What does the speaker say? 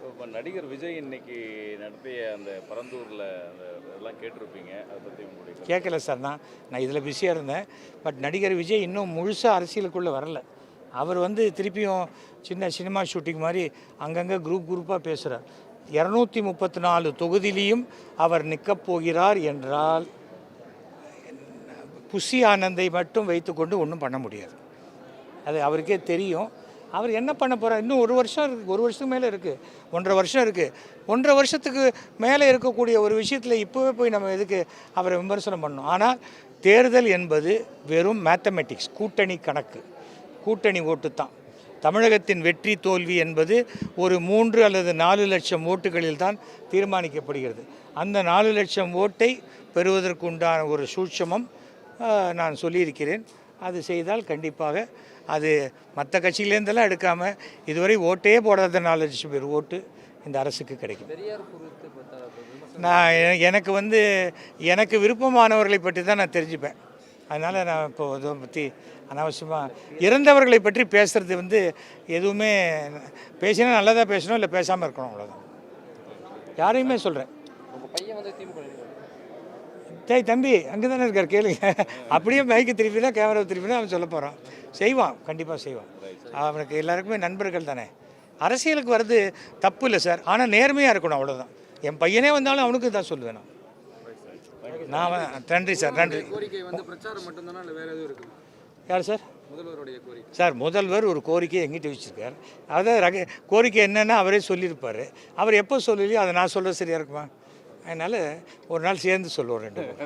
இப்போ நடிகர் விஜய் இன்னைக்கு நடத்திய அந்த பரந்தூரில் அந்த இதெல்லாம் கேட்டிருப்பீங்க. அதை பற்றி உங்களுடைய கேட்கல சார். நான் இதில் பிஸியாக இருந்தேன். பட் நடிகர் விஜய் இன்னும் முழுசாக அரசியலுக்குள்ளே வரல. அவர் திருப்பியும் சின்ன சினிமா ஷூட்டிங் மாதிரி அங்கங்கே குரூப்பாக பேசுகிறார். 234 தொகுதியிலையும் அவர் நிற்கப் போகிறார் என்றால் புஷி ஆனந்தை மட்டும் வைத்துக்கொண்டு ஒன்றும் பண்ண முடியாது. அது அவருக்கே தெரியும். அவர் என்ன பண்ண போகிறார்? இன்னும் ஒரு வருஷம் இருக்குது, ஒரு வருஷத்துக்கு மேலே இருக்குது, 1.5 வருஷம் இருக்குது. 1.5 வருஷத்துக்கு மேலே இருக்கக்கூடிய ஒரு விஷயத்தில் இப்போவே போய் நம்ம எதுக்கு அவரை விமர்சனம் பண்ணணும்? ஆனால் தேர்தல் என்பது வெறும் மேத்தமெட்டிக்ஸ், கூட்டணி கணக்கு, கூட்டணி ஓட்டு தான். தமிழகத்தின் வெற்றி தோல்வி என்பது ஒரு 3 அல்லது 4 லட்சம் ஓட்டுகளில் தான் தீர்மானிக்கப்படுகிறது. அந்த 4 லட்சம் ஓட்டை பெறுவதற்குண்டான ஒரு சூட்சமம் நான் சொல்லியிருக்கிறேன். அது செய்தால் கண்டிப்பாக அது மற்ற கட்சியிலேருந்தெல்லாம் எடுக்காமல் இதுவரை ஓட்டே போடாத 4 லட்சம் பேர் ஓட்டு இந்த அரசுக்கு கிடைக்கும். நான் எனக்கு விருப்பமானவர்களை பற்றி தான் நான் தெரிஞ்சுப்பேன். அதனால் நான் இப்போ இதை பற்றி அனாவசியமாக இறந்தவர்களை பற்றி பேசுகிறது எதுவுமே பேசினா நல்லதாக பேசணும், இல்லை பேசாமல் இருக்கணும், அவ்வளோதான். யாரையுமே சொல்கிறேன். தம்பி அங்கே தானே இருக்கார், கேளுங்க. அப்படியே மைக்கு திருப்பினா கேமரா திருப்பினா அவன் சொல்ல போகிறான். செய்வான், கண்டிப்பாக செய்வான். அவனுக்கு எல்லாருக்குமே நண்பர்கள் தானே. அரசியலுக்கு வர்றது தப்பு இல்லை சார், ஆனால் நேர்மையாக இருக்கணும், அவ்வளோதான். என் பையனே வந்தாலும் அவனுக்கு தான் சொல்லுவேன் நான். நன்றி சார், நன்றி. யார் சார்? சார், முதல்வர் ஒரு கோரிக்கையை எங்கிட்ட வச்சுருக்கார். அதாவது கோரிக்கை என்னென்னா அவரே சொல்லியிருப்பார். அவர் எப்போ சொல்லலையோ அதை நான் சொல்ல சரியாக இருக்குமா? அதனால் ஒரு நாள் சேர்ந்து சொல்லுவோம் 2